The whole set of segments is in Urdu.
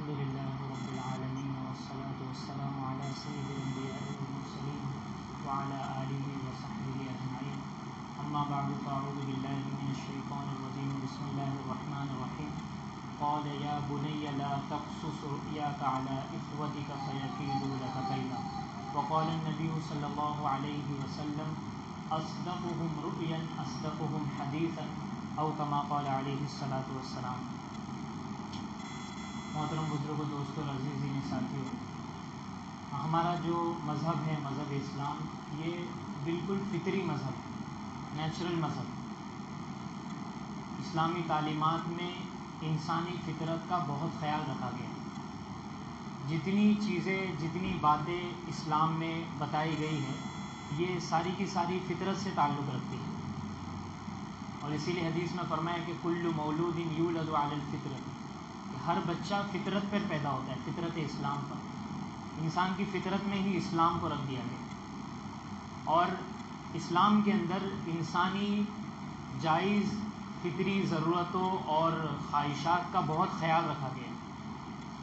الحمد لله رب العالمين والصلاة والسلام على سيد الأنبياء والمرسلين وعلى آله وصحبه أجمعين أما بعد فأعوذ بالله من الشيطان الرجيم بسم الله الرحمن الرحيم قال يا بني لا تقصص رؤياك على إخوتك فيكيدوا لك كيدا وقال النبي صلى الله عليه وسلم أصدقهم رؤيا أصدقهم حديثا أو كما قال عليه الصلاة والسلام۔ محترم بزرگوں، دوستوں اور عزیزین ساتھیوں، ہمارا جو مذہب ہے مذہب اسلام، یہ بالکل فطری مذہب ہے، نیچرل مذہب۔ اسلامی تعلیمات میں انسانی فطرت کا بہت خیال رکھا گیا ہے۔ جتنی چیزیں، جتنی باتیں اسلام میں بتائی گئی ہے، یہ ساری کی ساری فطرت سے تعلق رکھتی ہے، اور اسی لیے حدیث میں فرمایا کہ کل مولود یولد علی الفطرۃ، ہر بچہ فطرت پر پیدا ہوتا ہے، فطرت اسلام پر۔ انسان کی فطرت میں ہی اسلام کو رکھ دیا گیا، اور اسلام کے اندر انسانی جائز فطری ضرورتوں اور خواہشات کا بہت خیال رکھا گیا ہے۔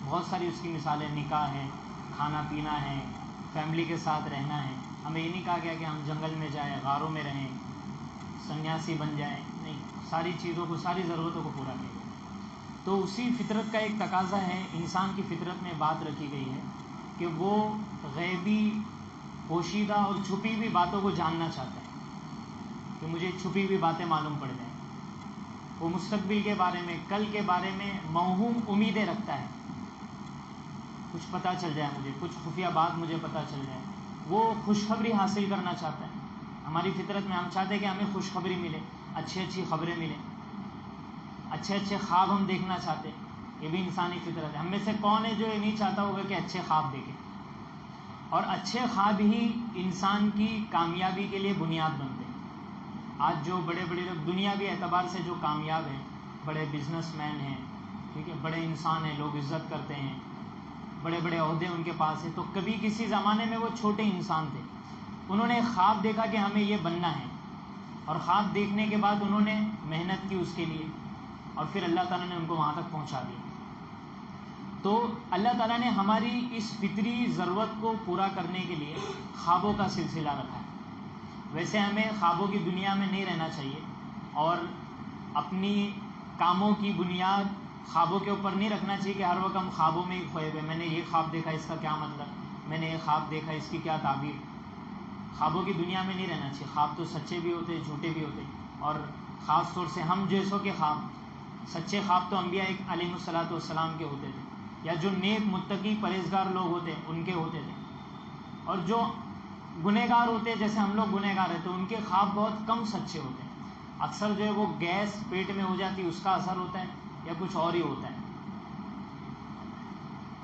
بہت ساری اس کی مثالیں، نکاح ہے، کھانا پینا ہے، فیملی کے ساتھ رہنا ہے۔ ہمیں یہ نہیں کہا گیا کہ ہم جنگل میں جائیں، غاروں میں رہیں، سنیاسی بن جائیں، نہیں، ساری چیزوں کو، ساری ضرورتوں کو پورا کیا گیا۔ تو اسی فطرت کا ایک تقاضا ہے، انسان کی فطرت میں بات رکھی گئی ہے کہ وہ غیبی، پوشیدہ اور چھپی ہوئی باتوں کو جاننا چاہتا ہے، کہ مجھے چھپی ہوئی باتیں معلوم پڑ جائیں۔ وہ مستقبل کے بارے میں، کل کے بارے میں موہوم امیدیں رکھتا ہے، کچھ پتہ چل جائے مجھے، کچھ خفیہ بات مجھے پتہ چل جائے۔ وہ خوشخبری حاصل کرنا چاہتا ہے۔ ہماری فطرت میں ہم چاہتے ہیں کہ ہمیں خوشخبری ملے، اچھی اچھی خبریں ملیں، اچھے اچھے خواب ہم دیکھنا چاہتے ہیں۔ یہ بھی انسانی فطرت ہے۔ ہم میں سے کون ہے جو یہ نہیں چاہتا ہوگا کہ اچھے خواب دیکھے؟ اور اچھے خواب ہی انسان کی کامیابی کے لیے بنیاد بنتے ہیں۔ آج جو بڑے بڑے لوگ دنیاوی اعتبار سے جو کامیاب ہیں، بڑے بزنس مین ہیں، ٹھیک ہے، بڑے انسان ہیں، لوگ عزت کرتے ہیں، بڑے بڑے عہدے ان کے پاس ہیں، تو کبھی کسی زمانے میں وہ چھوٹے انسان تھے۔ انہوں نے خواب دیکھا کہ ہمیں یہ بننا ہے، اور خواب دیکھنے کے بعد انہوں نے محنت کی اس کے لیے، اور پھر اللہ تعالیٰ نے ان کو وہاں تک پہنچا دیا۔ تو اللہ تعالیٰ نے ہماری اس فطری ضرورت کو پورا کرنے کے لیے خوابوں کا سلسلہ رکھا ہے۔ ویسے ہمیں خوابوں کی دنیا میں نہیں رہنا چاہیے، اور اپنی کاموں کی بنیاد خوابوں کے اوپر نہیں رکھنا چاہیے کہ ہر وقت ہم خوابوں میں ہی کھوئے ہوئے، میں نے یہ خواب دیکھا، اس کا کیا مطلب، میں نے یہ خواب دیکھا، اس کی کیا تعبیر۔ خوابوں کی دنیا میں نہیں رہنا چاہیے۔ خواب تو سچے بھی ہوتے، جھوٹے بھی ہوتے، اور خاص طور سے ہم جیسوں کے خواب، سچے خواب تو انبیاء علیہ الصلاۃ والسلام کے ہوتے تھے، یا جو نیک متقی پرہیزگار لوگ ہوتے ہیں ان کے ہوتے تھے۔ اور جو گنہگار ہوتے ہیں، جیسے ہم لوگ گنہگار ہیں، تو ان کے خواب بہت کم سچے ہوتے ہیں۔ اکثر جو ہے وہ گیس پیٹ میں ہو جاتی، اس کا اثر ہوتا ہے، یا کچھ اور ہی ہوتا ہے۔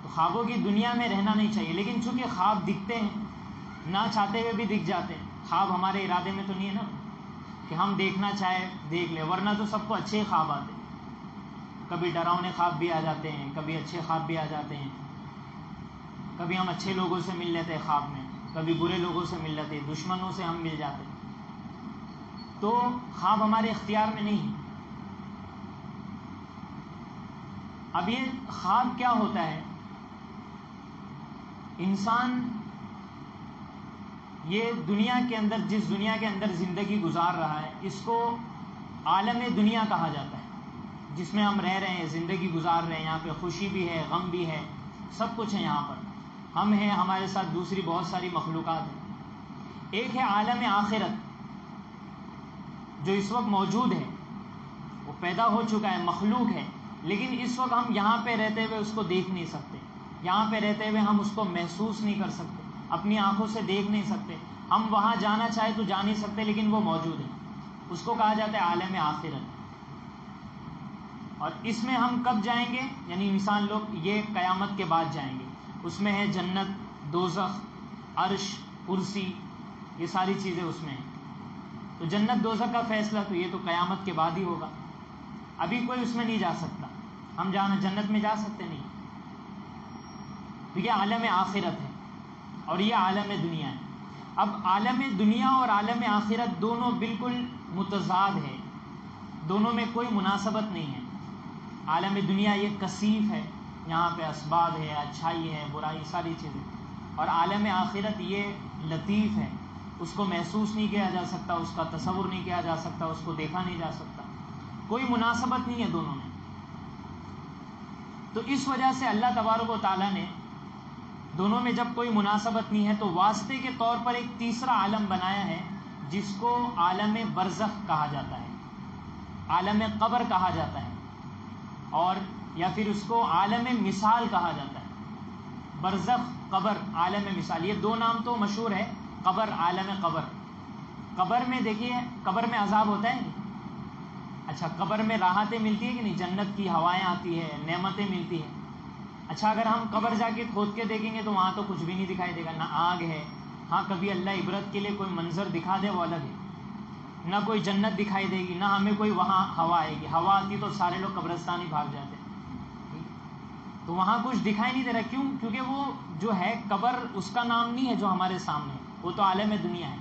تو خوابوں کی دنیا میں رہنا نہیں چاہیے، لیکن چونکہ خواب دکھتے ہیں، نہ چاہتے ہوئے بھی دکھ جاتے ہیں۔ خواب ہمارے ارادے میں تو نہیں ہے نا کہ ہم دیکھنا چاہے دیکھ لیں، ورنہ تو سب کو اچھے ہی خواب آتے ہیں۔ کبھی ڈراؤنے خواب بھی آ جاتے ہیں، کبھی اچھے خواب بھی آ جاتے ہیں، کبھی ہم اچھے لوگوں سے مل لیتے ہیں خواب میں، کبھی برے لوگوں سے مل لیتے ہیں، دشمنوں سے ہم مل جاتے ہیں۔ تو خواب ہمارے اختیار میں نہیں ہے۔ اب یہ خواب کیا ہوتا ہے؟ انسان یہ دنیا کے اندر، جس دنیا کے اندر زندگی گزار رہا ہے، اس کو عالم دنیا کہا جاتا ہے، جس میں ہم رہ رہے ہیں، زندگی گزار رہے ہیں۔ یہاں پہ خوشی بھی ہے، غم بھی ہے، سب کچھ ہے یہاں پر۔ ہم ہیں، ہمارے ساتھ دوسری بہت ساری مخلوقات ہیں۔ ایک ہے عالم آخرت، جو اس وقت موجود ہے، وہ پیدا ہو چکا ہے، مخلوق ہے، لیکن اس وقت ہم یہاں پہ رہتے ہوئے اس کو دیکھ نہیں سکتے، یہاں پہ رہتے ہوئے ہم اس کو محسوس نہیں کر سکتے، اپنی آنکھوں سے دیکھ نہیں سکتے۔ ہم وہاں جانا چاہے تو جا نہیں سکتے، لیکن وہ موجود ہے۔ اس کو کہا جاتا ہے عالم آخرت۔ اور اس میں ہم کب جائیں گے؟ یعنی انسان لوگ یہ قیامت کے بعد جائیں گے۔ اس میں ہے جنت، دوزخ، عرش، کرسی، یہ ساری چیزیں اس میں ہیں۔ تو جنت دوزخ کا فیصلہ تو یہ تو قیامت کے بعد ہی ہوگا۔ ابھی کوئی اس میں نہیں جا سکتا۔ ہم جنت میں جا سکتے نہیں، تو یہ عالم آخرت ہے، اور یہ عالم دنیا ہے۔ اب عالم دنیا اور عالم آخرت دونوں بالکل متضاد ہے، دونوں میں کوئی مناسبت نہیں ہے۔ عالم دنیا یہ کثیف ہے، یہاں پہ اسباب ہے، اچھائی ہے، برائی، ساری چیزیں. اور عالم آخرت یہ لطیف ہے، اس کو محسوس نہیں کیا جا سکتا، اس کا تصور نہیں کیا جا سکتا، اس کو دیکھا نہیں جا سکتا، کوئی مناسبت نہیں ہے دونوں میں. تو اس وجہ سے اللہ تبارک و تعالیٰ نے دونوں میں جب کوئی مناسبت نہیں ہے تو واسطے کے طور پر ایک تیسرا عالم بنایا ہے جس کو عالم برزخ کہا جاتا ہے، عالم قبر کہا جاتا ہے، اور یا پھر اس کو عالم مثال کہا جاتا ہے. برزخ، قبر، عالم مثال، یہ دو نام تو مشہور ہے. قبر، عالم قبر. قبر میں دیکھیے، قبر میں عذاب ہوتا ہے نہیں؟ اچھا، قبر میں راحتیں ملتی ہیں کہ نہیں؟ جنت کی ہوائیں آتی ہے، نعمتیں ملتی ہیں. اچھا، اگر ہم قبر جا کے کھود کے دیکھیں گے تو وہاں تو کچھ بھی نہیں دکھائی دے گا، نہ آگ ہے. ہاں، کبھی اللہ عبرت کے لیے کوئی منظر دکھا دے وہ الگ ہے. نہ کوئی جنت دکھائی دے گی، نہ ہمیں کوئی وہاں ہوا آئے گی. ہوا آتی تو سارے لوگ قبرستان ہی بھاگ جاتے. تو وہاں کچھ دکھائی نہیں دے رہا. کیوں؟ کیونکہ وہ جو ہے قبر اس کا نام نہیں ہے جو ہمارے سامنے ہے، وہ تو عالم دنیا ہے.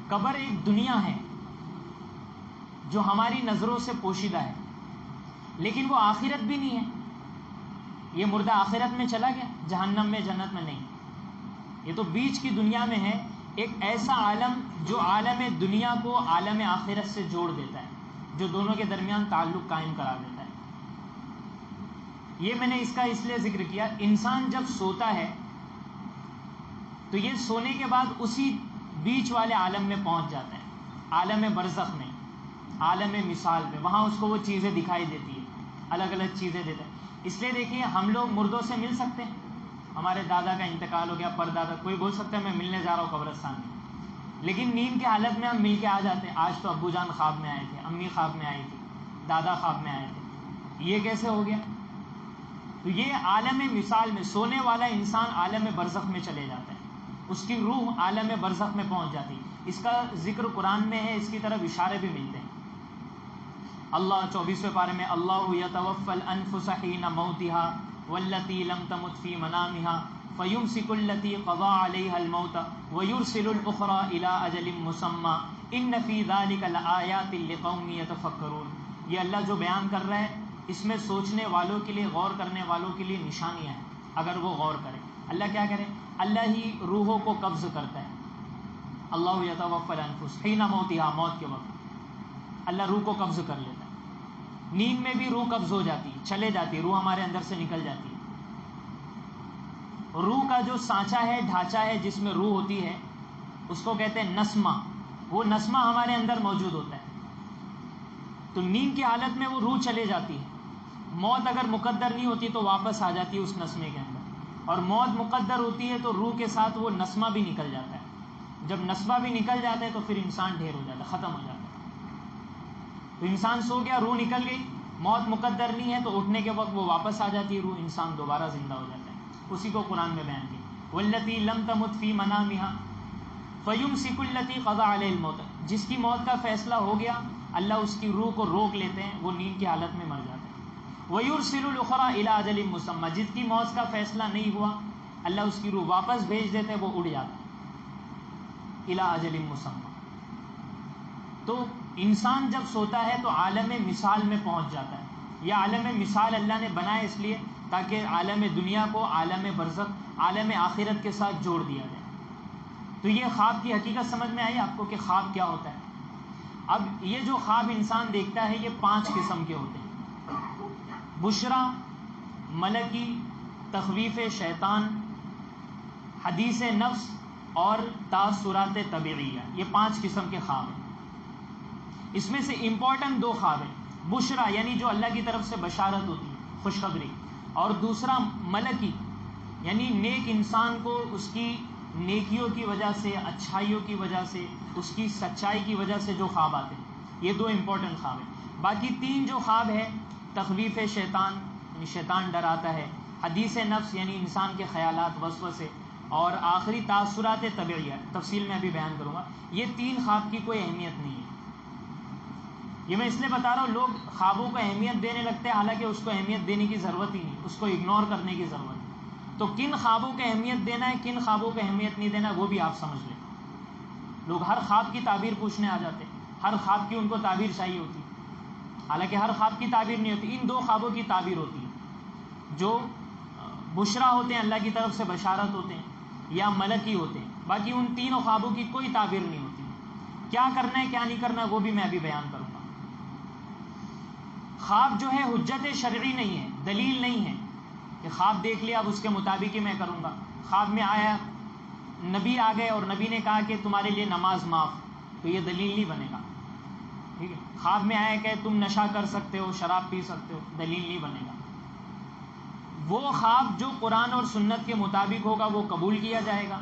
قبر ایک دنیا ہے جو ہماری نظروں سے پوشیدہ ہے، لیکن وہ آخرت بھی نہیں ہے. یہ مردہ آخرت میں چلا گیا، جہنم میں، جنت میں نہیں. یہ تو بیچ کی دنیا میں ہے، ایک ایسا عالم جو عالم دنیا کو عالم آخرت سے جوڑ دیتا ہے، جو دونوں کے درمیان تعلق قائم کرا دیتا ہے. یہ میں نے اس کا اس لیے ذکر کیا، انسان جب سوتا ہے تو یہ سونے کے بعد اسی بیچ والے عالم میں پہنچ جاتا ہے، عالم برزخ میں، عالم مثال میں. وہاں اس کو وہ چیزیں دکھائی دیتی ہیں، الگ الگ چیزیں دیتا ہے. اس لیے دیکھیے، ہم لوگ مردوں سے مل سکتے ہیں. ہمارے دادا کا انتقال ہو گیا، پردادا، کوئی بول سکتا ہے میں ملنے جا رہا ہوں قبرستان میں، لیکن نیند کی حالت میں ہم مل کے آ جاتے ہیں. آج تو ابو جان خواب میں آئے تھے، امی خواب میں آئی تھی، دادا خواب میں آئے تھے. یہ کیسے ہو گیا؟ تو یہ عالم مثال میں سونے والا انسان عالم برزخ میں چلے جاتا ہے، اس کی روح عالم برزخ میں پہنچ جاتی. اس کا ذکر قرآن میں ہے، اس کی طرف اشارے بھی ملتے ہیں. اللہ 24ویں پارے میں، اللہ یتوفی الانفس حین موتها والتی لم تمت فی منامها فیمسک التی قضی علیہا الموت ویرسل الاخری الی اجل مسمی ان فی ذلک لآیات لقوم یتفکرون. یہ اللہ جو بیان کر رہا ہے، اس میں سوچنے والوں کے لیے، غور کرنے والوں کے لیے نشانیاں ہیں اگر وہ غور کریں. اللہ کیا کرے؟ اللہ ہی روحوں کو قبض کرتا ہے. اللہ یتوفی الانفس حین موتها، موت کے وقت اللہ روح کو قبض کر لیتا ہے. نیند میں بھی روح قبض ہو جاتی ہے، چلے جاتی ہے، روح ہمارے اندر سے نکل جاتی ہے. روح کا جو سانچہ ہے، ڈھانچہ ہے جس میں روح ہوتی ہے، اس کو کہتے ہیں نسمہ. وہ نسمہ ہمارے اندر موجود ہوتا ہے. تو نیند کی حالت میں وہ روح چلے جاتی ہے. موت اگر مقدر نہیں ہوتی تو واپس آ جاتی ہے اس نسمے کے اندر، اور موت مقدر ہوتی ہے تو روح کے ساتھ وہ نسمہ بھی نکل جاتا ہے. جب نسمہ بھی نکل جاتا ہے تو پھر انسان ڈھیر ہو جاتا ہے، ختم ہو جاتا ہے. تو انسان سو گیا، روح نکل گئی، موت مقدر نہیں ہے تو اٹھنے کے وقت وہ واپس آ جاتی ہے روح، انسان دوبارہ زندہ ہو جاتا ہے. اسی کو قرآن میں بیان کیا، والتی لم تمت فی منامها فیمسک التی قضی علیہ الموت. جس کی موت کا فیصلہ ہو گیا، اللہ اس کی روح کو روک لیتے ہیں، وہ نیند کی حالت میں مر جاتے ہیں. ویرسل الاخری الی اجل مسمی. جس کی موت کا فیصلہ نہیں ہوا، اللہ اس کی روح واپس بھیج دیتے ہیں، وہ اڑ جاتا ہے الی اجل مسمی. تو انسان جب سوتا ہے تو عالم مثال میں پہنچ جاتا ہے. یہ عالم مثال اللہ نے بنایا اس لیے تاکہ عالم دنیا کو عالم برزخ، عالم آخرت کے ساتھ جوڑ دیا جائے. تو یہ خواب کی حقیقت سمجھ میں آئی آپ کو کہ خواب کیا ہوتا ہے؟ اب یہ جو خواب انسان دیکھتا ہے یہ 5 قسم کے ہوتے ہیں: بشرا، ملکی، تخویف شیطان، حدیث نفس اور تاثرات طبیعیہ. یہ 5 قسم کے خواب ہیں. اس میں سے امپورٹنٹ 2 خواب ہیں. بشرا یعنی جو اللہ کی طرف سے بشارت ہوتی ہے، خوشخبری، اور دوسرا ملکی یعنی نیک انسان کو اس کی نیکیوں کی وجہ سے، اچھائیوں کی وجہ سے، اس کی سچائی کی وجہ سے جو خواب آتے ہیں. یہ 2 امپورٹنٹ خواب ہیں. باقی 3 جو خواب ہے، تخویف شیطان یعنی شیطان ڈراتا ہے، حدیث نفس یعنی انسان کے خیالات، وسوسے، اور آخری تاثرات طبیعیہ، تفصیل میں ابھی بیان کروں گا. یہ 3 خواب کی کوئی اہمیت نہیں ہے. یہ میں اس لیے بتا رہا ہوں، لوگ خوابوں کو اہمیت دینے لگتے ہیں، حالانکہ اس کو اہمیت دینے کی ضرورت ہی نہیں، اس کو اگنور کرنے کی ضرورت ہے. تو کن خوابوں کو اہمیت دینا ہے، کن خوابوں کو اہمیت نہیں دینا ہے، وہ بھی آپ سمجھ لیں. لوگ ہر خواب کی تعبیر پوچھنے آ جاتے ہیں، ہر خواب کی ان کو تعبیر چاہیے ہوتی ہے، حالانکہ ہر خواب کی تعبیر نہیں ہوتی. ان 2 خوابوں کی تعبیر ہوتی ہے جو بشرا ہوتے ہیں اللہ کی طرف سے بشارت ہوتے ہیں یا ملکی ہوتے ہیں. باقی ان تینوں خوابوں کی کوئی تعبیر نہیں ہوتی. کیا کرنا ہے کیا نہیں کرنا وہ بھی میں ابھی بیان کروں گا. خواب جو ہے حجت شرعی نہیں ہے، دلیل نہیں ہے کہ خواب دیکھ لیا اب اس کے مطابق ہی میں کروں گا. خواب میں آیا نبی آ گئے اور نبی نے کہا کہ تمہارے لیے نماز معاف، تو یہ دلیل نہیں بنے گا. ٹھیک ہے. خواب میں آیا کہ تم نشہ کر سکتے ہو، شراب پی سکتے ہو، دلیل نہیں بنے گا. وہ خواب جو قرآن اور سنت کے مطابق ہوگا وہ قبول کیا جائے گا،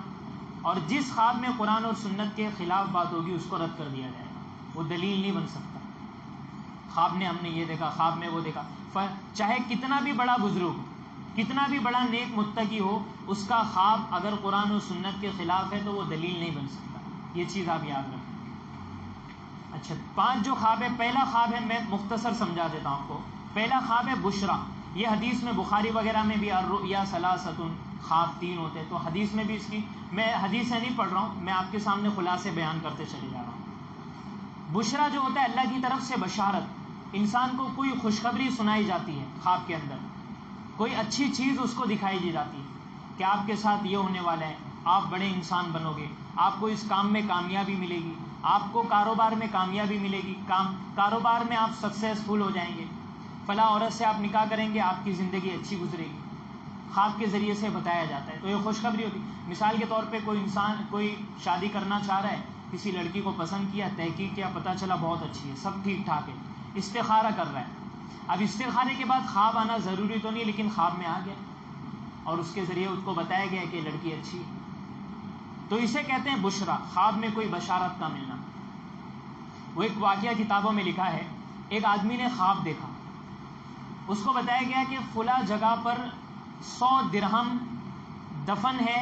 اور جس خواب میں قرآن اور سنت کے خلاف بات ہوگی اس کو رد کر دیا جائے گا. وہ دلیل نہیں بن سکتا. خواب میں ہم نے یہ دیکھا، خواب میں وہ دیکھا، چاہے کتنا بھی بڑا بزرگ ہو، کتنا بھی بڑا نیک متقی ہو، اس کا خواب اگر قرآن اور سنت کے خلاف ہے تو وہ دلیل نہیں بن سکتا. یہ چیز آپ یاد رکھیں. اچھا، 5 جو خواب ہے، پہلا خواب ہے، میں مختصر سمجھا دیتا ہوں آپ کو. پہلا خواب ہے بشرا. یہ حدیث میں بخاری وغیرہ میں بھی الرؤیا ثلاثۃ، خواب 3 ہوتے ہیں. تو حدیث میں بھی اس کی میں حدیث سے نہیں پڑھ رہا ہوں، میں آپ کے سامنے خلاصے بیان کرتے چلے جا رہا ہوں. بشرا جو ہوتا ہے اللہ کی طرف سے بشارت. انسان کو کوئی خوشخبری سنائی جاتی ہے خواب کے اندر، کوئی اچھی چیز اس کو دکھائی دی جاتی ہے کہ آپ کے ساتھ یہ ہونے والا ہے، آپ بڑے انسان بنو گے، آپ کو اس کام میں کامیابی ملے گی، آپ کو کاروبار میں کامیابی ملے گی، کاروبار میں آپ سکسیزفل ہو جائیں گے، فلاں عورت سے آپ نکاح کریں گے، آپ کی زندگی اچھی گزرے گی. خواب کے ذریعے سے بتایا جاتا ہے. تو یہ خوشخبری ہوتی. مثال کے طور پہ کوئی انسان کوئی شادی کرنا چاہ رہا ہے، کسی لڑکی کو پسند کیا، تحقیق کیا، پتہ چلا بہت اچھی ہے، سب ٹھیک ٹھاک ہے، استخارہ کر رہا ہے. اب استخارے کے بعد خواب آنا ضروری تو نہیں، لیکن خواب میں آ گیا اور اس کے ذریعے اس کو بتایا گیا کہ لڑکی اچھی ہے. تو اسے کہتے ہیں بشرا، خواب میں کوئی بشارت کا ملنا. وہ ایک واقعہ کتابوں میں لکھا ہے. ایک آدمی نے خواب دیکھا، اس کو بتایا گیا کہ فلاں جگہ پر 100 درہم دفن ہے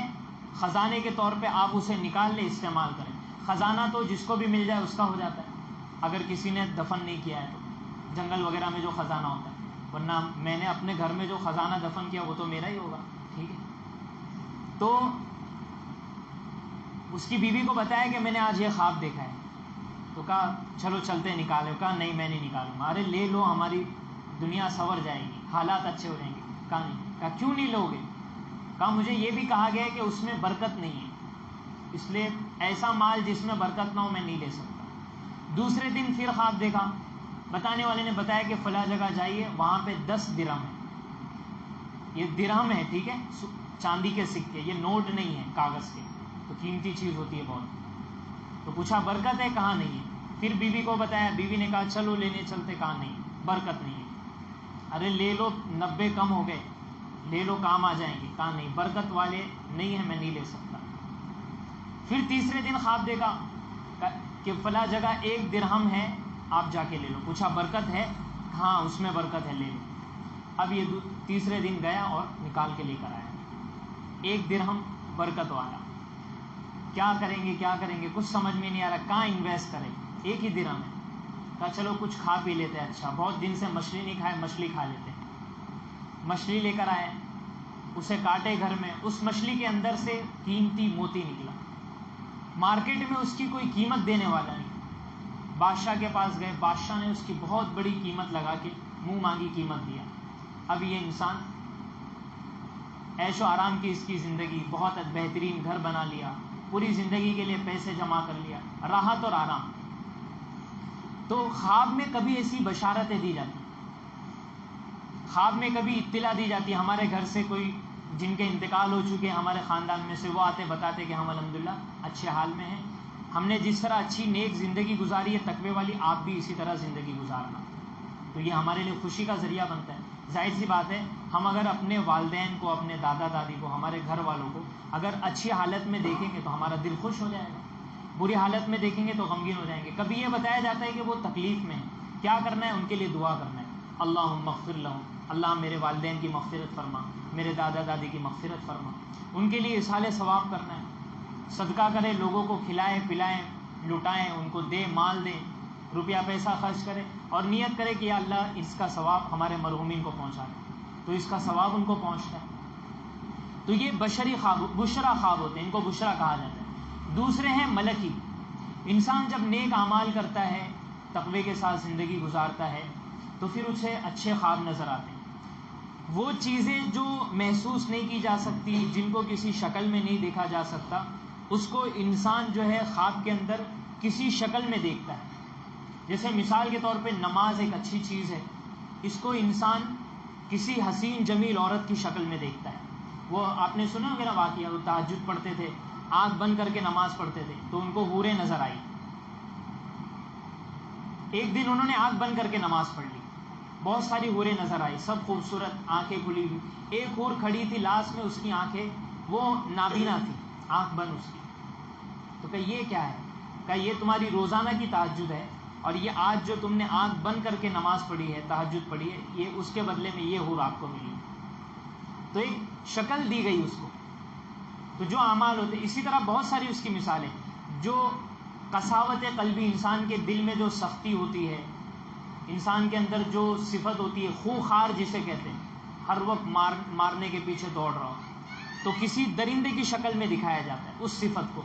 خزانے کے طور پہ، آپ اسے نکال لیں، استعمال کریں. خزانہ تو جس کو بھی مل جائے اس کا ہو جاتا ہے اگر کسی نے دفن نہیں کیا ہے تو، جنگل وغیرہ میں جو خزانہ ہوتا ہے. ورنہ میں نے اپنے گھر میں جو خزانہ دفن کیا وہ تو میرا ہی ہوگا. ٹھیک ہے. تو اس کی بیوی کو بتایا کہ میں نے آج یہ خواب دیکھا ہے. تو کہا چلو چلتے نکالو. کہا نہیں میں نہیں نکالوں گا. ارے لے لو، ہماری دنیا سنور جائے گی، حالات اچھے ہو جائیں گے. کہا نہیں. کہا کیوں نہیں لو گے؟ کہا مجھے یہ بھی کہا گیا ہے کہ اس میں برکت نہیں ہے، اس لیے ایسا مال جس میں برکت نہ ہو میں نہیں لے سکتا. دوسرے دن پھر خواب دیکھا. بتانے والے نے بتایا کہ فلاں جگہ جائیے، وہاں پہ 10 درہم ہے. یہ درہم ہے، ٹھیک ہے، چاندی کے سکے، یہ نوٹ نہیں ہے کاغذ کے، تو قیمتی چیز ہوتی ہے بہت. تو پوچھا برکت ہے؟ کہا نہیں ہے. پھر بیوی کو بتایا، بیوی نے کہا چلو لینے چلتے. کہا نہیں برکت نہیں ہے. ارے لے لو، 90 کم ہو گئے، لے لو کام آ جائیں گے. کہا نہیں برکت والے نہیں ہیں، میں نہیں لے سکتا. پھر تیسرے دن خواب دیکھا کہ فلاں جگہ 1 درہم ہے، آپ جا کے لے لو. پوچھا برکت ہے؟ ہاں اس میں برکت ہے، لے لو. اب یہ تیسرے دن گیا اور نکال کے لے کر آیا 1 درہم برکت والا. کیا کریں گے کیا کریں گے، کچھ سمجھ میں نہیں آ رہا، کہاں انویسٹ کریں، 1 ہی درہم ہے. کہا چلو کچھ کھا پی لیتے ہیں. اچھا بہت دن سے مچھلی نہیں کھائے، مچھلی کھا لیتے ہیں. مچھلی لے کر آئے، اسے کاٹے گھر میں. اس مچھلی کے اندر سے قیمتی موتی نکلا. مارکیٹ میں اس کی کوئی قیمت دینے والا نہیں. بادشاہ کے پاس گئے، بادشاہ نے اس کی بہت بڑی قیمت لگا کے منہ مانگی قیمت دیا. اب یہ انسان عیش و آرام کی اس کی زندگی، بہت بہترین گھر بنا لیا، پوری زندگی کے لیے پیسے جمع کر لیا، راحت اور آرام. تو خواب میں کبھی ایسی بشارتیں دی جاتی، خواب میں کبھی اطلاع دی جاتی. ہمارے گھر سے کوئی جن کے انتقال ہو چکے ہیں ہمارے خاندان میں سے، وہ آتے بتاتے کہ ہم الحمدللہ اچھے حال میں ہیں، ہم نے جس طرح اچھی نیک زندگی گزاری ہے تقوی والی، آپ بھی اسی طرح زندگی گزارنا. تو یہ ہمارے لیے خوشی کا ذریعہ بنتا ہے. ظاہر سی بات ہے، ہم اگر اپنے والدین کو، اپنے دادا دادی کو، ہمارے گھر والوں کو اگر اچھی حالت میں دیکھیں گے تو ہمارا دل خوش ہو جائے گا، بری حالت میں دیکھیں گے تو غمگین ہو جائیں گے. کبھی یہ بتایا جاتا ہے کہ وہ تکلیف میں ہیں، کیا کرنا ہے؟ ان کے لیے دعا کرنا ہے. اللہم اغفر لہم، اللہ میرے والدین کی مغفرت فرما، میرے دادا دادی کی مغفرت فرما. ان کے لیے اصحال ثواب کرنا ہے، صدقہ کرے، لوگوں کو کھلائیں پلائیں، لٹائیں، ان کو دے، مال دیں، روپیہ پیسہ خرچ کرے، اور نیت کرے کہ یا اللہ اس کا ثواب ہمارے مرحومین کو پہنچا دے، تو اس کا ثواب ان کو پہنچتا ہے. تو یہ بشری خواب، بشرا خواب ہوتے ہیں، ان کو بشرا کہا جاتا ہے. دوسرے ہیں ملکی. انسان جب نیک اعمال کرتا ہے، تقوی کے ساتھ زندگی گزارتا ہے، تو پھر اسے اچھے خواب نظر آتے ہیں. وہ چیزیں جو محسوس نہیں کی جا سکتی، جن کو کسی شکل میں نہیں دیکھا جا سکتا، اس کو انسان جو ہے خواب کے اندر کسی شکل میں دیکھتا ہے. جیسے مثال کے طور پہ نماز ایک اچھی چیز ہے، اس کو انسان کسی حسین جمیل عورت کی شکل میں دیکھتا ہے. وہ آپ نے سنا ہوگا نا واقعہ، وہ تہجد پڑھتے تھے، آنکھ بند کر کے نماز پڑھتے تھے تو ان کو حوریں نظر آئی. ایک دن انہوں نے آنکھ بند کر کے نماز پڑھ لی، بہت ساری حوریں نظر آئی، سب خوبصورت، آنکھیں کھلی ہوئی. ایک حور کھڑی تھی لاس میں، اس کی آنکھیں وہ نابینا تھی، آنکھ بند اس کی. تو کہ یہ کیا ہے؟ کہ یہ تمہاری روزانہ کی تہجد ہے، اور یہ آج جو تم نے آنکھ بند کر کے نماز پڑھی ہے، تہجد پڑھی ہے، یہ اس کے بدلے میں یہ حور آپ کو ملی. تو ایک شکل دی گئی اس کو. تو جو اعمال ہوتے، اسی طرح بہت ساری اس کی مثالیں، جو قساوت قلبی، انسان کے دل میں جو سختی ہوتی ہے، انسان کے اندر جو صفت ہوتی ہے، خوخار جسے کہتے ہیں، ہر وقت مارنے کے پیچھے دوڑ رہا ہو، تو کسی درندے کی شکل میں دکھایا جاتا ہے اس صفت کو.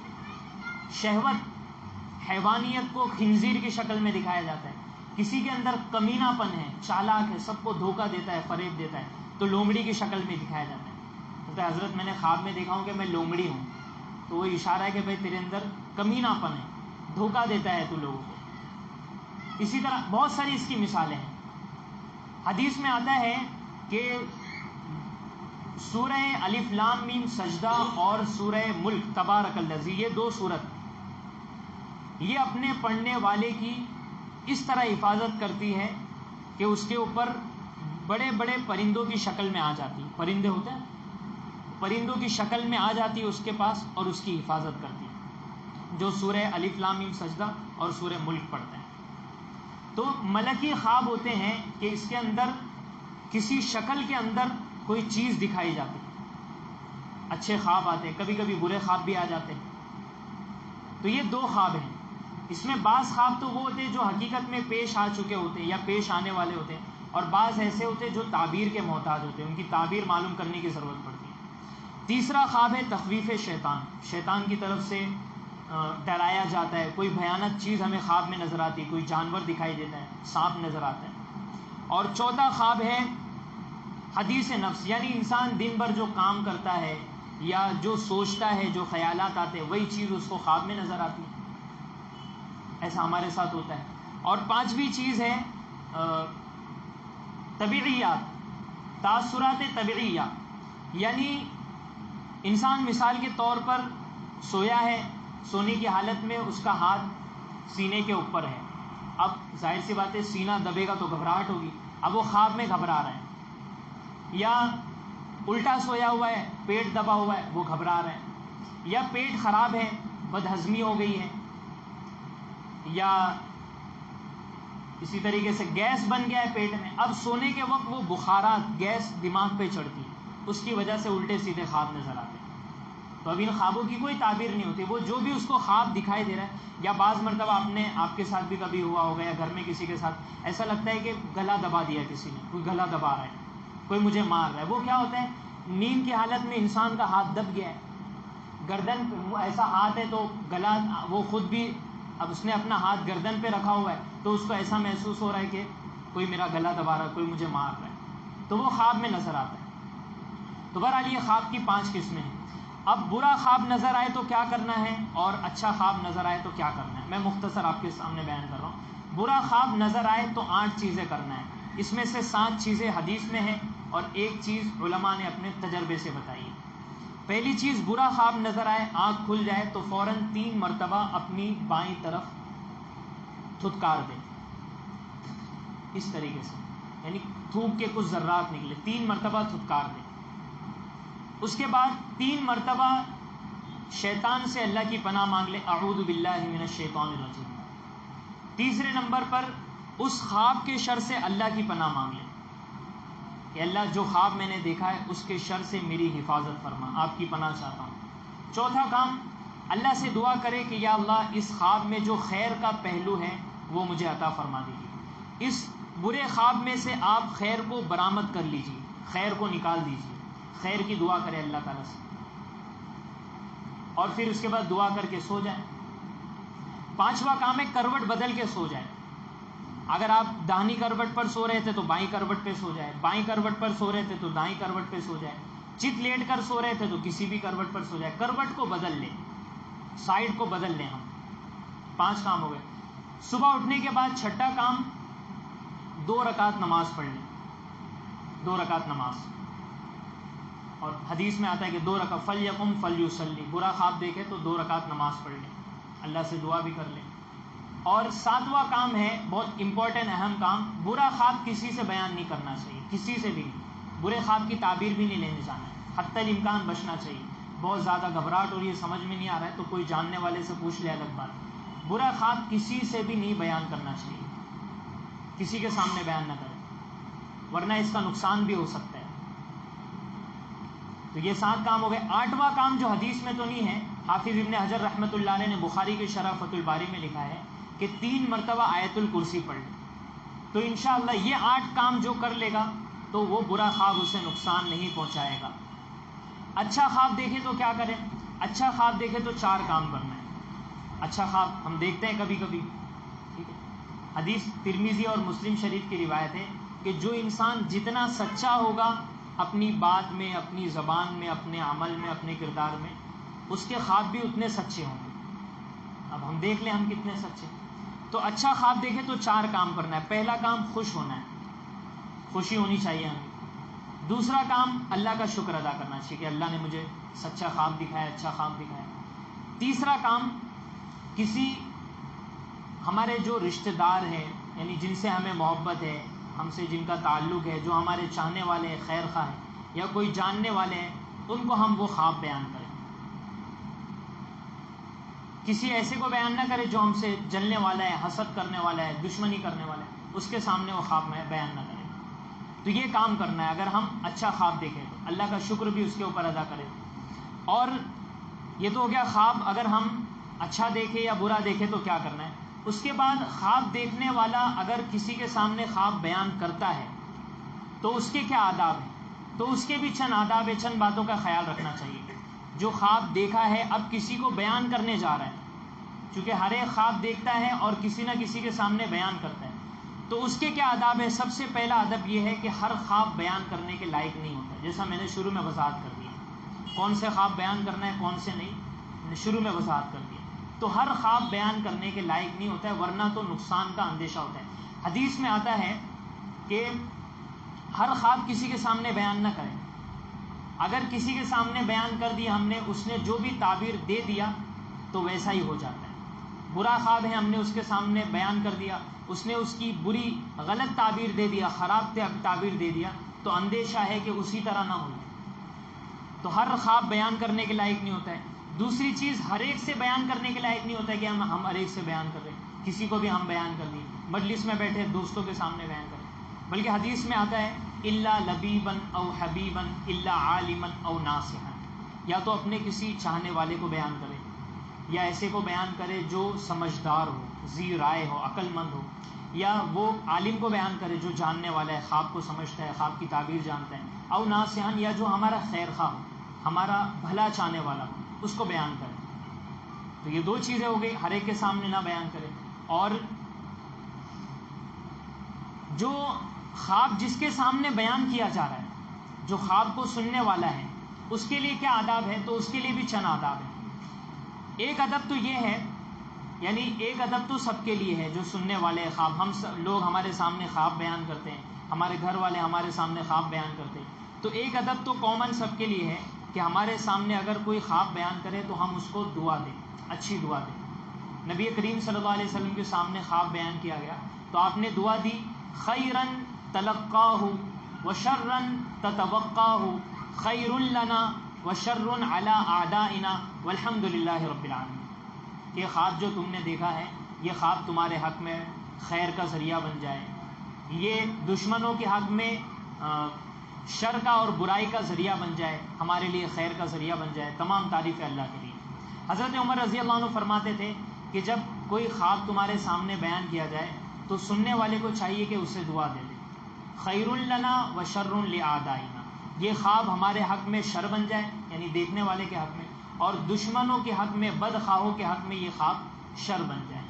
شہوت، حیوانیت کو خنزیر کی شکل میں دکھایا جاتا ہے. کسی کے اندر کمینہ پن ہے، چالاک ہے، سب کو دھوکہ دیتا ہے، فریب دیتا ہے، تو لومڑی کی شکل میں دکھایا جاتا ہے. تو حضرت میں نے خواب میں دیکھا ہوں کہ میں لومڑی ہوں، تو وہ اشارہ ہے کہ بھائی تیرے اندر کمینہ پن ہے، دھوکہ دیتا ہے تو لوگوں کو. اسی طرح بہت ساری اس کی مثالیں ہیں. حدیث میں آتا ہے کہ سورہ الف لام میم سجدہ اور سورہ ملک تبارک الذی، یہ دو سورت یہ اپنے پڑھنے والے کی اس طرح حفاظت کرتی ہے کہ اس کے اوپر بڑے بڑے پرندوں کی شکل میں آ جاتی، پرندے ہوتے ہیں، پرندوں کی شکل میں آ جاتی ہے اس کے پاس اور اس کی حفاظت کرتی ہے، جو سورہ الف لام میم سجدہ اور سورہ ملک پڑھتے ہیں. تو ملکی خواب ہوتے ہیں کہ اس کے اندر کسی شکل کے اندر کوئی چیز دکھائی جاتی. اچھے خواب آتے ہیں، کبھی کبھی برے خواب بھی آ جاتے ہیں. تو یہ دو خواب ہیں. اس میں بعض خواب تو وہ ہوتے ہیں جو حقیقت میں پیش آ چکے ہوتے ہیں یا پیش آنے والے ہوتے ہیں، اور بعض ایسے ہوتے ہیں جو تعبیر کے محتاج ہوتے ہیں، ان کی تعبیر معلوم کرنے کی ضرورت پڑتی ہے. تیسرا خواب ہے تخویف شیطان، شیطان کی طرف سے ڈرایا جاتا ہے، کوئی بھیانک چیز ہمیں خواب میں نظر آتی ہے، کوئی جانور دکھائی دیتا ہے، سانپ نظر آتا ہے. اور چوتھا خواب ہے حدیث نفس، یعنی انسان دن بھر جو کام کرتا ہے یا جو سوچتا ہے، جو خیالات آتے ہیں، وہی چیز اس کو خواب میں نظر آتی ہے. ایسا ہمارے ساتھ ہوتا ہے. اور پانچویں چیز ہے طبیعیات، تاثرات طبیعیہ، یعنی انسان مثال کے طور پر سویا ہے، سونے کی حالت میں اس کا ہاتھ سینے کے اوپر ہے. اب ظاہر سی بات ہے سینہ دبے گا تو گھبراہٹ ہوگی، اب وہ خواب میں گھبرا رہا ہے. یا الٹا سویا ہوا ہے، پیٹ دبا ہوا ہے، وہ گھبرا رہا ہے. یا پیٹ خراب ہے، بدہضمی ہو گئی ہے، یا اسی طریقے سے گیس بن گیا ہے پیٹ میں. اب سونے کے وقت وہ بخارات، گیس دماغ پہ چڑھتی ہے، اس کی وجہ سے الٹے سیدھے خواب نظر آتے ہیں. تو اب ان خوابوں کی کوئی تعبیر نہیں ہوتی، وہ جو بھی اس کو خواب دکھائی دے رہا ہے. یا بعض مرتبہ آپ کے ساتھ بھی کبھی ہوا ہوگا، یا گھر میں کسی کے ساتھ ایسا لگتا ہے کہ گلا دبا دیا کسی نے، کوئی گلا دبا رہا ہے، کوئی مجھے مار رہا ہے. وہ کیا ہوتا ہے؟ نیند کی حالت میں انسان کا ہاتھ دب گیا ہے، گردن ایسا ہاتھ ہے تو گلا، وہ خود بھی اب اس نے اپنا ہاتھ گردن پہ رکھا ہوا ہے تو اس کو ایسا محسوس ہو رہا ہے کہ کوئی میرا گلا دبا رہا ہے، کوئی مجھے مار رہا ہے، تو وہ خواب میں نظر آتا ہے. تو بہرحال یہ خواب کی 5 قسمیں ہیں. اب برا خواب نظر آئے تو کیا کرنا ہے، اور اچھا خواب نظر آئے تو کیا کرنا ہے، میں مختصر آپ کے سامنے بیان کر رہا ہوں. برا خواب نظر آئے تو 8 چیزیں کرنا ہے. اس میں سے 7 چیزیں حدیث میں ہیں اور 1 چیز علماء نے اپنے تجربے سے بتائی ہے. پہلی چیز، برا خواب نظر آئے، آنکھ کھل جائے تو فوراً 3 مرتبہ اپنی بائیں طرف تھتکار دے، اس طریقے سے، یعنی تھوک کے کچھ ذرات نکلے، 3 مرتبہ تھتکار دے. اس کے بعد 3 مرتبہ شیطان سے اللہ کی پناہ مانگ لے، اعوذ باللہ من الشیطان الرجیم. تیسرے نمبر پر اس خواب کے شر سے اللہ کی پناہ مانگ لے کہ اللہ جو خواب میں نے دیکھا ہے اس کے شر سے میری حفاظت فرما، آپ کی پناہ چاہتا ہوں. چوتھا کام، اللہ سے دعا کرے کہ یا اللہ اس خواب میں جو خیر کا پہلو ہے وہ مجھے عطا فرما دیجیے، اس برے خواب میں سے آپ خیر کو برآمد کر لیجیے، خیر کو نکال دیجیے، خیر کی دعا کرے اللہ تعالیٰ سے، اور پھر اس کے بعد دعا کر کے سو جائے. 5واں کام ہے کروٹ بدل کے سو جائے. اگر آپ داہنی کروٹ پر سو رہے تھے تو بائیں کروٹ پہ سو جائے، بائیں کروٹ پر سو رہے تھے تو دائیں کروٹ پہ سو جائے، چت لیٹ کر سو رہے تھے تو کسی بھی کروٹ پر سو جائے، کروٹ کو بدل لیں، سائڈ کو بدل لیں ہم۔ 5 کام ہو گئے۔ صبح اٹھنے کے بعد چھٹا کام 2 رکعت نماز پڑھ لیں، 2 رکعت نماز۔ اور حدیث میں آتا ہے کہ 2 رکعت فلیقم فلیصلی، برا خواب دیکھے تو 2 رکعت نماز پڑھ لیں، اللہ سے دعا بھی کر لیں۔ اور 7واں کام ہے بہت امپورٹنٹ اہم کام، برا خواب کسی سے بیان نہیں کرنا چاہیے، کسی سے بھی نہیں، برے خواب کی تعبیر بھی نہیں لینے جانا ہے، حتی الامکان بچنا چاہیے۔ بہت زیادہ گھبراہٹ اور یہ سمجھ میں نہیں آ رہا ہے تو کوئی جاننے والے سے پوچھ لے، الگ بات۔ برا خواب کسی سے بھی نہیں بیان کرنا چاہیے، کسی کے سامنے بیان نہ کریں ورنہ اس کا نقصان بھی ہو سکتا ہے۔ تو یہ 7 کام ہو گئے۔ 8واں کام جو حدیث میں تو نہیں ہے، حافظ ابن حجر رحمۃ اللہ علیہ نے بخاری کی شرح فتح الباری میں لکھا ہے کہ 3 مرتبہ آیت الکرسی پڑھ لیں، تو انشاءاللہ یہ 8 کام جو کر لے گا تو وہ برا خواب اسے نقصان نہیں پہنچائے گا۔ اچھا خواب دیکھے تو کیا کریں؟ اچھا خواب دیکھے تو 4 کام کرنا ہے۔ اچھا خواب ہم دیکھتے ہیں کبھی کبھی، ٹھیک ہے، حدیث ترمذی اور مسلم شریف کی روایت ہے کہ جو انسان جتنا سچا ہوگا اپنی بات میں، اپنی زبان میں، اپنے عمل میں، اپنے کردار میں، اس کے خواب بھی اتنے سچے ہوں گے۔ اب ہم دیکھ لیں ہم کتنے سچے۔ تو اچھا خواب دیکھے تو 4 کام کرنا ہے۔ پہلا کام خوش ہونا ہے، خوشی ہونی چاہیے ہمیں۔ دوسرا کام اللہ کا شکر ادا کرنا چاہیے کہ اللہ نے مجھے سچا خواب دکھایا، اچھا خواب دکھایا۔ تیسرا کام کسی ہمارے جو رشتہ دار ہیں، یعنی جن سے ہمیں محبت ہے، ہم سے جن کا تعلق ہے، جو ہمارے چاہنے والے ہیں، خیر خواہ ہیں یا کوئی جاننے والے ہیں، ان کو ہم وہ خواب بیان کریں۔ کسی ایسے کو بیان نہ کرے جو ہم سے جلنے والا ہے، حسد کرنے والا ہے، دشمنی کرنے والا ہے، اس کے سامنے وہ خواب میں بیان نہ کریں۔ تو یہ کام کرنا ہے اگر ہم اچھا خواب دیکھیں تو، اللہ کا شکر بھی اس کے اوپر ادا کریں۔ اور یہ تو ہو گیا خواب، اگر ہم اچھا دیکھیں یا برا دیکھیں تو کیا کرنا ہے۔ اس کے بعد خواب دیکھنے والا اگر کسی کے سامنے خواب بیان کرتا ہے تو اس کے کیا آداب ہیں، تو اس کے بھی چند آداب ہیں، چند باتوں کا خیال رکھنا چاہیے۔ جو خواب دیکھا ہے اب کسی کو بیان کرنے جا رہا ہے، چونکہ ہر ایک خواب دیکھتا ہے اور کسی نہ کسی کے سامنے بیان کرتا ہے، تو اس کے کیا آداب ہے۔ سب سے پہلا ادب یہ ہے کہ ہر خواب بیان کرنے کے لائق نہیں ہوتا، جیسا میں نے شروع میں وضاحت کر دیا، کون سے خواب بیان کرنا ہے کون سے نہیں، میں نے شروع میں وضاحت کر دیا۔ تو ہر خواب بیان کرنے کے لائق نہیں ہوتا ہے ورنہ تو نقصان کا اندیشہ ہوتا ہے۔ حدیث میں آتا ہے کہ ہر خواب کسی کے سامنے بیان نہ کریں، اگر کسی کے سامنے بیان کر دیا ہم نے، اس نے جو بھی تعبیر دے دیا تو ویسا ہی ہو جاتا ہے۔ برا خواب ہے، ہم نے اس کے سامنے بیان کر دیا، اس نے اس کی بری غلط تعبیر دے دیا، خراب تعبیر دے دیا، تو اندیشہ ہے کہ اسی طرح نہ ہو جائے۔ تو ہر خواب بیان کرنے کے لائق نہیں ہوتا ہے۔ دوسری چیز، ہر ایک سے بیان کرنے کے لائق نہیں ہوتا ہے کہ ہم ہر ایک سے بیان کر رہے ہیں، کسی کو بھی ہم بیان کر دیں، مجلس میں بیٹھے دوستوں کے سامنے بیان کریں، بلکہ حدیث میں آتا ہے الا لبیبا او حبیبا الا عالما او ناصحا، یا تو اپنے کسی چاہنے والے کو بیان کرے یا ایسے کو بیان کرے جو سمجھدار ہو، ذی رائے ہو، عقل مند ہو، یا وہ عالم کو بیان کرے جو جاننے والا ہے، خواب کو سمجھتا ہے، خواب کی تعبیر جانتا ہے، او ناصحا، یا جو ہمارا خیر خواہ ہو، ہمارا بھلا چاہنے والا ہو، اس کو بیان کرے۔ تو یہ 2 چیزیں ہو گئی، ہر ایک کے سامنے نہ بیان کرے۔ اور جو خواب جس کے سامنے بیان کیا جا رہا ہے، جو خواب کو سننے والا ہے، اس کے لیے کیا آداب ہے، تو اس کے لیے بھی چند آداب ہیں۔ ایک ادب تو یہ ہے، یعنی ایک ادب تو سب کے لیے ہے جو سننے والے خواب، ہم لوگ ہمارے سامنے خواب بیان کرتے ہیں، ہمارے گھر والے ہمارے سامنے خواب بیان کرتے ہیں، تو ایک ادب تو کامن سب کے لیے ہے کہ ہمارے سامنے اگر کوئی خواب بیان کرے تو ہم اس کو دعا دیں، اچھی دعا دیں۔ نبی کریم صلی اللہ علیہ وسلم کے سامنے خواب بیان کیا گیا تو آپ نے دعا دی، خیرن تلقاہ وشرن تتوقاہ خیر لنا وشر علی اعدائنا والحمد للہ رب العالمین، یہ خواب جو تم نے دیکھا ہے یہ خواب تمہارے حق میں خیر کا ذریعہ بن جائے، یہ دشمنوں کے حق میں شر کا اور برائی کا ذریعہ بن جائے، ہمارے لیے خیر کا ذریعہ بن جائے، تمام تعریفیں اللہ کے لیے۔ حضرت عمر رضی اللہ عنہ فرماتے تھے کہ جب کوئی خواب تمہارے سامنے بیان کیا جائے تو سننے والے کو چاہیے کہ اسے دعا دے دے، خیر لنا و شر لأعدائنا، یہ خواب ہمارے حق میں شر بن جائے، یعنی دیکھنے والے کے حق میں، اور دشمنوں کے حق میں، بدخواہوں کے حق میں یہ خواب شر بن جائے۔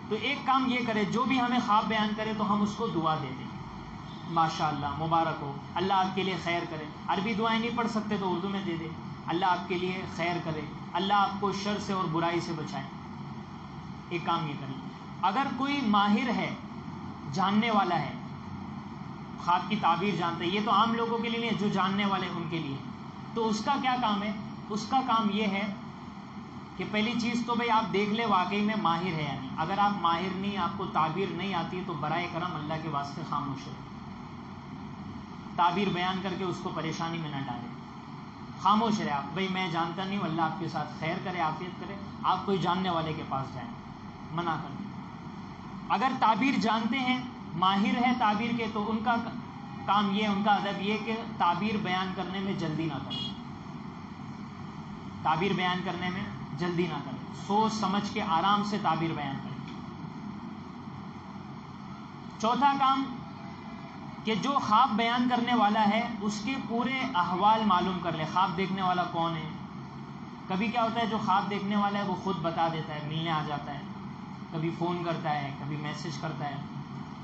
تو تو ایک کام یہ کرے، جو بھی ہمیں خواب بیان کرے تو ہم اس کو دعا دے دیں، ماشاءاللہ مبارک ہو، اللہ آپ کے لیے خیر کرے. عربی دعائیں نہیں پڑھ سکتے تو اردو میں دے دے، اللہ آپ کے لیے خیر کرے، اللہ آپ کو شر سے اور برائی سے بچائے. ایک کام یہ کریں. اگر کوئی ماہر ہے، جاننے والا ہے، خواب کی تعبیر جانتے ہیں، یہ تو عام لوگوں کے لیے نہیں ہے، جو جاننے والے ان کے لیے، تو اس کا کیا کام ہے؟ اس کا کام یہ ہے کہ پہلی چیز تو بھئی آپ دیکھ لیں واقعی میں ماہر ہے یا نہیں. اگر آپ ماہر نہیں، آپ کو تعبیر نہیں آتی ہے تو برائے کرم اللہ کے واسطے خاموش رہے، تعبیر بیان کر کے اس کو پریشانی میں نہ ڈالیں، خاموش رہے آپ. بھئی میں جانتا نہیں ہوں، اللہ آپ کے ساتھ خیر کرے، عافیت کرے، آپ کوئی جاننے والے کے پاس جائیں، منع کر دیں. اگر تعبیر جانتے ہیں، ماہر ہے تعبیر کے، تو ان کا کام یہ، ان کا ادب یہ کہ تعبیر بیان کرنے میں جلدی نہ کریں، تعبیر بیان کرنے میں جلدی نہ کریں، سوچ سمجھ کے آرام سے تعبیر بیان کریں. چوتھا کام کہ جو خواب بیان کرنے والا ہے اس کے پورے احوال معلوم کر لے. خواب دیکھنے والا کون ہے؟ کبھی کیا ہوتا ہے، جو خواب دیکھنے والا ہے وہ خود بتا دیتا ہے، ملنے آ جاتا ہے، کبھی فون کرتا ہے، کبھی میسج کرتا ہے،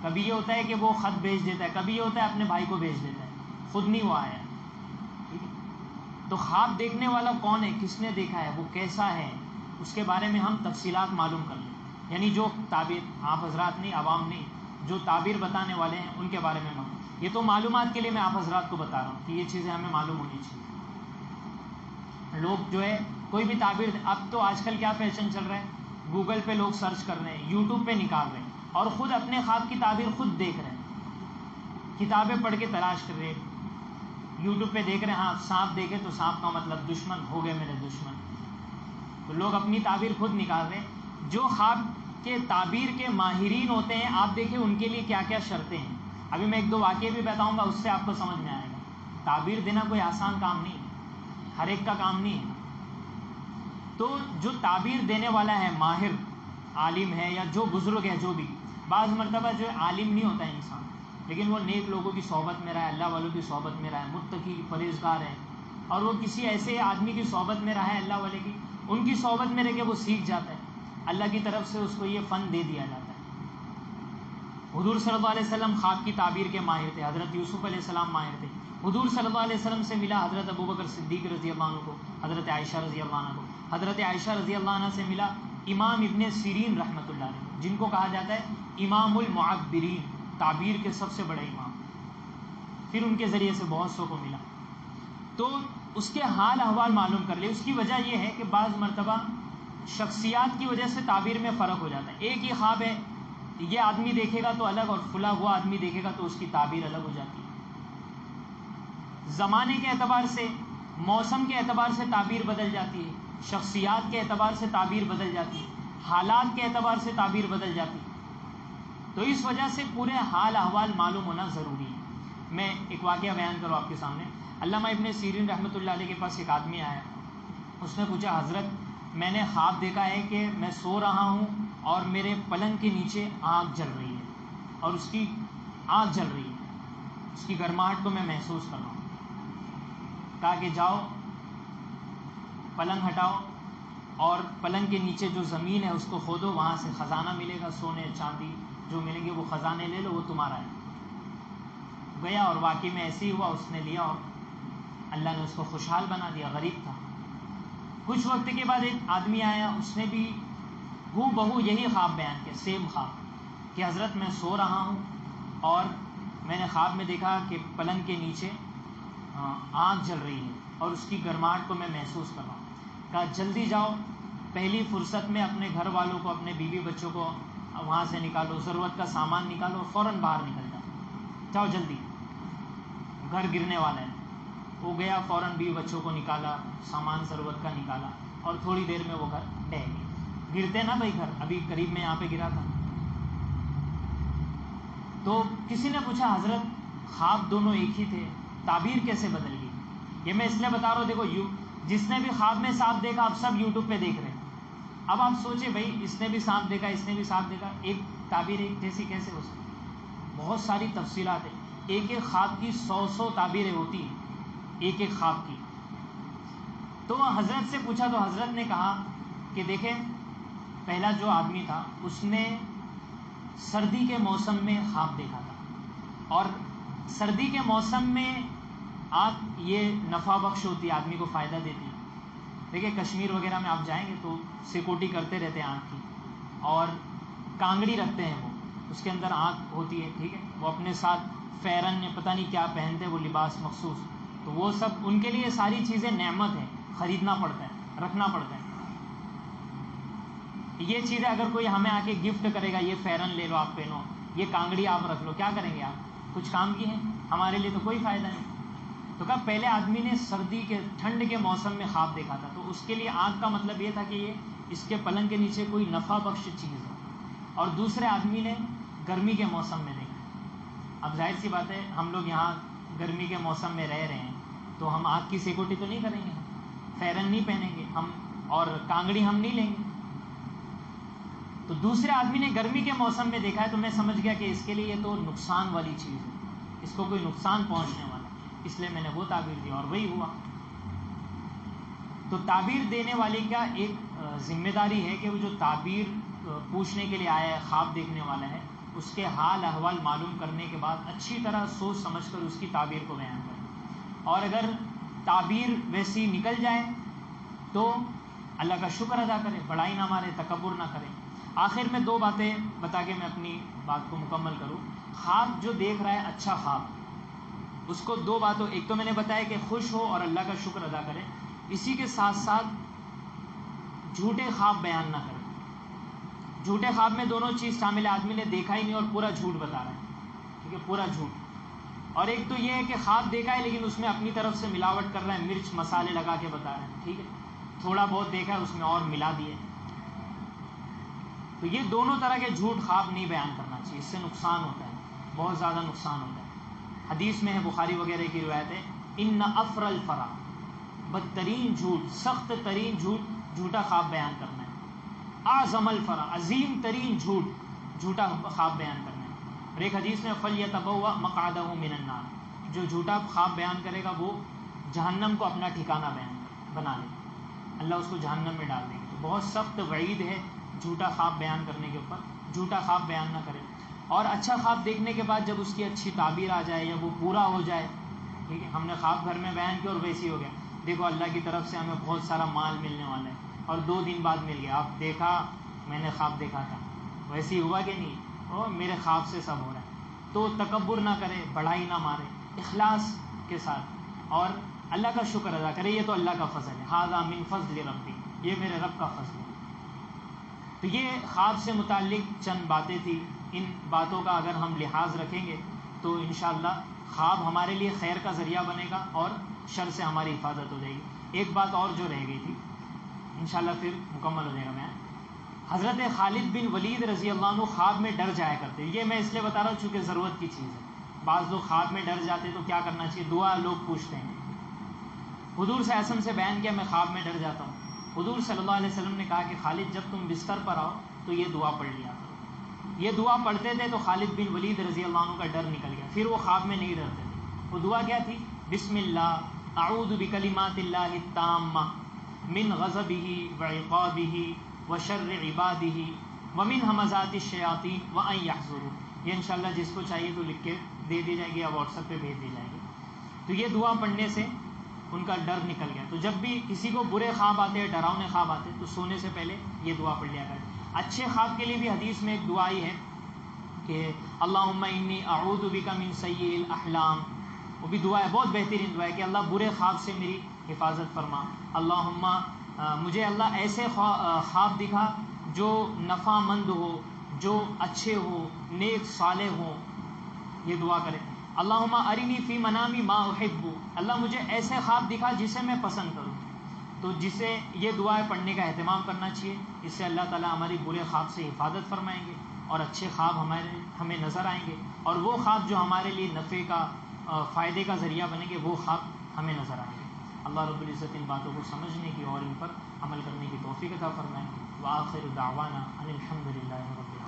کبھی یہ ہوتا ہے کہ وہ خط بھیج دیتا ہے، کبھی یہ ہوتا ہے اپنے بھائی کو بھیج دیتا ہے، خود نہیں وہ آیا. ٹھیک ہے، تو خواب دیکھنے والا کون ہے، کس نے دیکھا ہے، وہ کیسا ہے، اس کے بارے میں ہم تفصیلات معلوم کر لیں. یعنی جو تعبیر، آپ حضرات نہیں، عوام نہیں، جو تعبیر بتانے والے ہیں ان کے بارے میں یہ تو معلومات کے لیے میں آپ حضرات کو بتا رہا ہوں کہ یہ چیزیں ہمیں معلوم ہونی چاہیے. لوگ جو ہے کوئی بھی تعبیر، اب تو آج کل کیا فیشن چل رہا ہے، گوگل پہ لوگ سرچ کر رہے ہیں، یوٹیوب پہ نکال رہے ہیں، اور خود اپنے خواب کی تعبیر خود دیکھ رہے ہیں، کتابیں پڑھ کے تلاش کر رہے ہیں، یوٹیوب پہ دیکھ رہے ہیں. ہاں سانپ دیکھے تو سانپ کا مطلب دشمن ہو گئے میرے دشمن. تو لوگ اپنی تعبیر خود نکال رہے ہیں. جو خواب کے تعبیر کے ماہرین ہوتے ہیں، آپ دیکھیں ان کے لیے کیا کیا شرطیں ہیں. ابھی میں ایک دو واقعے بھی بتاؤں گا، اس سے آپ کو سمجھ میں آئے گا. تعبیر دینا کوئی آسان کام نہیں ہے، ہر ایک کا کام نہیں ہے. تو جو تعبیر دینے والا ہے، ماہر عالم ہے یا جو بزرگ ہے، جو بھی، بعض مرتبہ جو ہے عالم نہیں ہوتا ہے انسان، لیکن وہ نیک لوگوں کی صحبت میں رہا ہے، اللہ والوں کی صحبت میں رہا ہے، متقی پرہیزگار ہے، اور وہ کسی ایسے آدمی کی صحبت میں رہا ہے اللہ والے کی، ان کی صحبت میں رہ کے وہ سیکھ جاتا ہے، اللہ کی طرف سے اس کو یہ فن دے دیا جاتا ہے. حضور صلی اللہ علیہ وسلم خواب کی تعبیر کے ماہر تھے، حضرت یوسف علیہ السلام ماہر تھے. حضور صلی اللہ علیہ وسلم سے ملا حضرت ابوبکر صدیق رضی اللہ عنہ کو، حضرت عائشہ رضی اللہ عنہ کو. حضرت عائشہ رضی اللہ عنہ سے ملا امام ابن سیرین رحمۃ اللہ علیہ، جن کو کہا جاتا ہے امام المعبرین، تعبیر کے سب سے بڑے امام. پھر ان کے ذریعے سے بہت سو کو ملا. تو اس کے حال احوال معلوم کر لے. اس کی وجہ یہ ہے کہ بعض مرتبہ شخصیات کی وجہ سے تعبیر میں فرق ہو جاتا ہے. ایک ہی خواب ہے، یہ آدمی دیکھے گا تو الگ، اور فلاں وہ آدمی دیکھے گا تو اس کی تعبیر الگ ہو جاتی ہے. زمانے کے اعتبار سے، موسم کے اعتبار سے تعبیر بدل جاتی ہے، شخصیات کے اعتبار سے تعبیر بدل جاتی ہے، حالات کے اعتبار سے تعبیر بدل جاتی ہے. تو اس وجہ سے پورے حال احوال معلوم ہونا ضروری ہے. میں ایک واقعہ بیان کروں آپ کے سامنے. علامہ ابن سیرین رحمۃ اللہ علیہ کے پاس ایک آدمی آیا، اس نے پوچھا حضرت میں نے خواب دیکھا ہے کہ میں سو رہا ہوں اور میرے پلنگ کے نیچے آگ جل رہی ہے، اور اس کی آگ جل رہی ہے، اس کی گرماہٹ کو میں محسوس کر رہا ہوں. کہا کہ جاؤ پلنگ ہٹاؤ اور پلنگ کے نیچے جو زمین ہے اس کو کھودو، وہاں سے خزانہ ملے گا، سونے چاندی جو ملیں گے وہ خزانے لے لو، وہ تمہارا ہے. گیا اور واقعی میں ایسے ہی ہوا، اس نے لیا اور اللہ نے اس کو خوشحال بنا دیا. غریب تھا. کچھ وقت کے بعد ایک آدمی آیا، اس نے بھی ہو بہو یہی خواب بیان کیا، سیم خواب، کہ حضرت میں سو رہا ہوں اور میں نے خواب میں دیکھا کہ پلنگ کے نیچے آگ جل رہی ہے اور اس کی گرماہٹ کو میں محسوس کر رہا ہوں. کہا جلدی جاؤ، پہلی فرصت میں اپنے گھر والوں کو، اپنے بیوی بچوں کو وہاں سے نکالو، ضرورت کا سامان نکالو، فوراً باہر نکل جاؤ جلدی، گھر گرنے والا ہے. وہ گیا، فوراً بیوی بچوں کو نکالا، سامان ضرورت کا نکالا، اور تھوڑی دیر میں وہ گھر ڈہ گئے. گرتے نا بھائی گھر، ابھی قریب میں یہاں پہ گرا تھا. تو کسی نے پوچھا حضرت خواب دونوں ایک ہی تھے، تعبیر کیسے بدل گئی؟ یہ میں اس لیے بتا رہا ہوں، دیکھو جس نے بھی خواب میں سانپ دیکھا، آپ سب یوٹیوب پہ دیکھ رہے ہیں. اب آپ سوچیں بھائی، اس نے بھی سانپ دیکھا، اس نے بھی سانپ دیکھا، ایک تعبیر ایک جیسی کیسے ہو سکتی؟ بہت ساری تفصیلات ہیں. ایک ایک خواب کی 100 تعبیریں ہوتی ہیں، ایک ایک خواب کی. تو حضرت سے پوچھا تو حضرت نے کہا کہ دیکھیں، پہلا جو آدمی تھا اس نے سردی کے موسم میں خواب دیکھا تھا. اور سردی کے موسم میں آنکھ یہ نفع بخش ہوتی ہے، آدمی کو فائدہ دیتی ہے. دیکھیں کشمیر وغیرہ میں آپ جائیں گے تو سیکورٹی کرتے رہتے ہیں آنکھ کی، اور کانگڑی رکھتے ہیں، وہ اس کے اندر آنکھ ہوتی ہے، ٹھیک ہے. وہ اپنے ساتھ فیرن پتہ نہیں کیا پہنتے ہیں، وہ لباس مخصوص. تو وہ سب ان کے لیے ساری چیزیں نعمت ہے، خریدنا پڑتا ہے، رکھنا پڑتا ہے. یہ چیزیں اگر کوئی ہمیں آ کے گفٹ کرے گا، یہ فیرن لے لو آپ پہنو، یہ کانگڑی آپ رکھ لو، کیا کریں گے آپ؟ کچھ کام کی ہیں؟ ہمارے لیے تو کوئی فائدہ نہیں. تو کہا پہلے آدمی نے سردی کے ٹھنڈ کے موسم میں خواب دیکھا تھا، تو اس کے لیے آنکھ کا مطلب یہ تھا کہ یہ اس کے پلنگ کے نیچے کوئی نفع بخش چیز ہے. اور دوسرے آدمی نے گرمی کے موسم میں دیکھا. اب ظاہر سی بات ہے ہم لوگ یہاں گرمی کے موسم میں رہ رہے ہیں، تو ہم آنکھ کی سیکورٹی تو نہیں کریں گے، فیرن نہیں پہنیں گے ہم، اور کانگڑی ہم نہیں لیں گے. تو دوسرے آدمی نے گرمی کے موسم میں دیکھا ہے، تو میں سمجھ گیا کہ اس کے لیے یہ تو نقصان والی چیز ہے، اس کو کوئی نقصان پہنچنے والا ہے، اس لیے میں نے وہ تعبیر دی اور وہی ہوا. تو تعبیر دینے والے کا ایک ذمہ داری ہے کہ وہ جو تعبیر پوچھنے کے لیے آیا ہے، خواب دیکھنے والا ہے، اس کے حال احوال معلوم کرنے کے بعد اچھی طرح سوچ سمجھ کر اس کی تعبیر کو بیان کرے. اور اگر تعبیر ویسی نکل جائے تو اللہ کا شکر ادا کرے، بڑائی نہ مارے، تکبر نہ کرے. آخر میں دو باتیں بتا کے میں اپنی بات کو مکمل کروں. خواب جو دیکھ رہا ہے اچھا خواب، اس کو دو باتوں، ایک تو میں نے بتایا کہ خوش ہو اور اللہ کا شکر ادا کرے، اسی کے ساتھ ساتھ جھوٹے خواب بیان نہ کرے. جھوٹے خواب میں دونوں چیز شامل ہے، آدمی نے دیکھا ہی نہیں اور پورا جھوٹ بتا رہا ہے، ٹھیک ہے، پورا جھوٹ. اور ایک تو یہ ہے کہ خواب دیکھا ہے لیکن اس میں اپنی طرف سے ملاوٹ کر رہا ہے، مرچ مسالے لگا کے بتا رہے ہیں، ٹھیک ہے، تھوڑا بہت دیکھا ہے اس میں اور ملا دیے. تو یہ دونوں طرح کے جھوٹ خواب نہیں بیان کرنا چاہیے، اس سے نقصان ہوتا ہے، بہت زیادہ نقصان ہوتا ہے. حدیث میں ہے، بخاری وغیرہ کی روایت ہے، ان افر الفرا، بدترین جھوٹ، سخت ترین جھوٹ جھوٹا خواب بیان کرنا ہے. اعظم الفرا، عظیم ترین جھوٹ جھوٹا خواب بیان کرنا ہے. اور ایک حدیث میں فلیتبوأ مقعدہ من النار، جو جھوٹا خواب بیان کرے گا وہ جہنم کو اپنا ٹھکانہ بنا لے، اللہ اس کو جہنم میں ڈال دیں گے. تو بہت سخت وعید ہے جھوٹا خواب بیان کرنے کے اوپر. جھوٹا خواب بیان نہ کرے. اور اچھا خواب دیکھنے کے بعد جب اس کی اچھی تعبیر آ جائے یا وہ پورا ہو جائے، ٹھیک ہے، ہم نے خواب گھر میں بیان کیا اور ویسے ہی ہو گیا، دیکھو اللہ کی طرف سے ہمیں بہت سارا مال ملنے والا ہے، اور 2 دن بعد مل گیا، آپ دیکھا میں نے خواب دیکھا تھا، ویسے ہی ہوا کہ نہیں، اور میرے خواب سے سب ہو رہا ہے. تو تکبر نہ کرے، بڑائی نہ مارے، اخلاص کے ساتھ، اور اللہ کا شکر ادا کرے. یہ تو اللہ کا فضل ہے، ھذا من فضل ربی، یہ میرے رب کا فضل ہے. تو یہ خواب سے متعلق چند باتیں تھیں. ان باتوں کا اگر ہم لحاظ رکھیں گے تو انشاءاللہ خواب ہمارے لیے خیر کا ذریعہ بنے گا اور شر سے ہماری حفاظت ہو جائے گی. ایک بات اور جو رہ گئی تھی، انشاءاللہ پھر مکمل ہو جائے گا. میں حضرت خالد بن ولید رضی اللہ عنہ خواب میں ڈر جایا کرتے. یہ میں اس لیے بتا رہا ہوں چونکہ ضرورت کی چیز ہے. بعض لوگ خواب میں ڈر جاتے تو کیا کرنا چاہیے؟ دعا لوگ پوچھتے ہیں. حضور صلی اللہ علیہ وسلم سے بیان کیا میں خواب میں ڈر جاتا ہوں. حضور صلی اللہ علیہ وسلم نے کہا کہ خالد جب تم بستر پر آؤ تو یہ دعا پڑھ لیا کرو. یہ دعا پڑھتے تھے تو خالد بن ولید رضی اللہ عنہ کا ڈر نکل گیا، پھر وہ خواب میں نہیں ڈرتے تھے. وہ دعا کیا تھی؟ بسم اللہ اعوذ بکلمات اللہ التامہ من غضبہ وعقابہ وشر عبادہ ومن ہمزات الشیاطین وان یحضرون. یہ انشاءاللہ جس کو چاہیے تو لکھ کے دے دی جائے گی یا واٹس ایپ پہ بھیج دی جائے گی. تو یہ دعا پڑھنے سے ان کا ڈر نکل گیا. تو جب بھی کسی کو برے خواب آتے ہیں، ڈراؤنے خواب آتے ہیں، تو سونے سے پہلے یہ دعا پڑھ لیا کرے. اچھے خواب کے لیے بھی حدیث میں ایک دعا ہی ہے کہ اللہم انی اعوذ بک من سیء الاحلام. وہ بھی دعا ہے، بہت بہترین دعا ہے کہ اللہ برے خواب سے میری حفاظت فرما. اللہم مجھے اللہ ایسے خواب دکھا جو نفع مند ہو، جو اچھے ہو، نیک صالح ہو. یہ دعا کرے. اللہم ارنی فی منامی ما احب، اللہ مجھے ایسے خواب دکھا جسے میں پسند کروں. تو جسے یہ دعائیں پڑھنے کا اہتمام کرنا چاہیے. اس سے اللہ تعالیٰ ہماری برے خواب سے حفاظت فرمائیں گے اور اچھے خواب ہمیں نظر آئیں گے، اور وہ خواب جو ہمارے لیے نفع کا، فائدے کا ذریعہ بنیں گے، وہ خواب ہمیں نظر آئیں گے. اللہ رب العزت ان باتوں کو سمجھنے کی اور ان پر عمل کرنے کی توفیق عطا فرمائیں. وآخر دعوانا ان الحمد للہ رب